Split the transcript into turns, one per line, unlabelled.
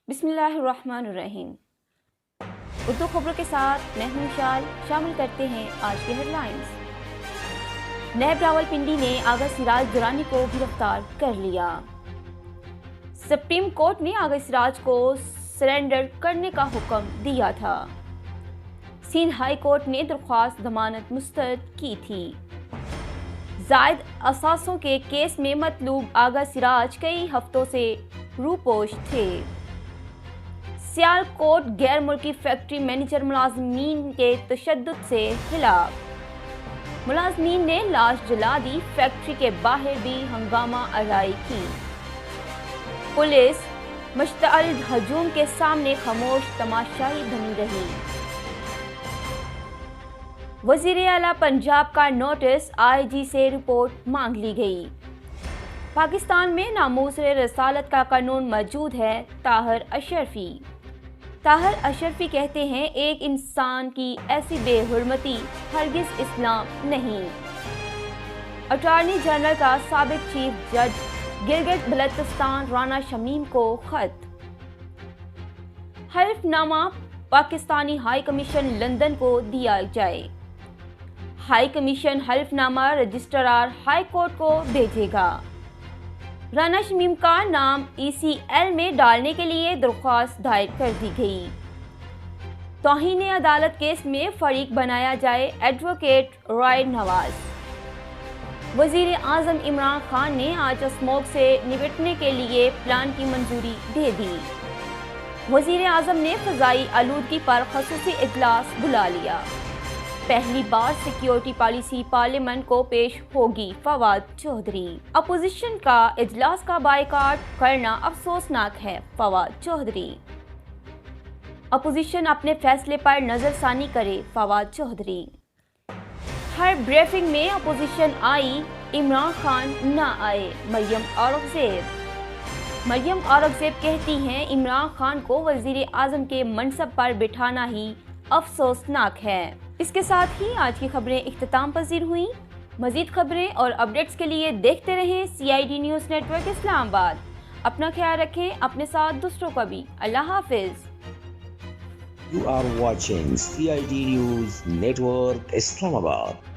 بسم اللہ الرحمن الرحیم۔ اردو خبروں کے ساتھ میں ہوں شال۔ شامل کرتے ہیں آج کی ہیڈ لائنز۔ نیب راولپنڈی نے آغا سراج درانی کو گرفتار کر لیا۔ سپریم کورٹ نے آغا سراج کو سرنڈر کرنے کا حکم دیا تھا۔ سندھ ہائی کورٹ نے درخواست ضمانت مسترد کی تھی۔ زائد اثاثوں کے کیس میں مطلوب آغا سراج کئی ہفتوں سے روپوش تھے۔ سیال کوٹ غیر ملکی فیکٹری مینیجر ملازمین کے تشدد سے ہلاک۔ ملازمین نے لاش جلا دی، فیکٹری کے باہر بھی ہنگامہ آرائی کی۔ پولیس مشتعل ہجوم کے سامنے خاموش تماشائی بنی رہی۔ وزیر اعلیٰ پنجاب کا نوٹس، آئی جی سے رپورٹ مانگ لی گئی۔ پاکستان میں ناموس رسالت کا قانون موجود ہے: طاہر اشرفی۔ طاہر اشرفی کہتے ہیں، ایک انسان کی ایسی بے حرمتی ہرگز اسلام نہیں۔ اٹارنی جنرل کا سابق چیف جج گلگت بلتستان رانا شمیم کو خط۔ حلف نامہ پاکستانی ہائی کمیشن لندن کو دیا جائے۔ ہائی کمیشن حلف نامہ رجسٹرار ہائی کورٹ کو بھیجے گا۔ رانا شمیم کا نام ای سی ایل میں ڈالنے کے لیے درخواست دائر کر دی گئی۔ توہین عدالت کیس میں فریق بنایا جائے: ایڈوکیٹ رائے نواز۔ وزیر اعظم عمران خان نے آج اسموگ سے نمٹنے کے لیے پلان کی منظوری دے دی۔ وزیر اعظم نے فضائی آلودگی پر خصوصی اجلاس بلا لیا۔ پہلی بار سیکیورٹی پالیسی پارلیمنٹ کو پیش ہوگی: فواد چودھری۔ اپوزیشن کا اجلاس کا بائیکاٹ کرنا افسوسناک ہے: فواد چودھری۔ اپوزیشن اپنے فیصلے پر نظر ثانی کرے: فواد چودھری۔ ہر بریفنگ میں اپوزیشن آئی، عمران خان نہ آئے: مریم اورنگزیب۔ مریم اورنگزیب کہتی ہیں، عمران خان کو وزیر اعظم کے منصب پر بٹھانا ہی افسوسناک ہے۔ اس کے ساتھ ہی آج کی خبریں اختتام پذیر ہوئیں۔ مزید خبریں اور اپڈیٹس کے لیے دیکھتے رہیں CID نیوز نیٹ ورک اسلام آباد۔ اپنا خیال رکھیں، اپنے ساتھ دوسروں کا بھی۔ اللہ حافظ۔
You are watching CID News Network Islamabad.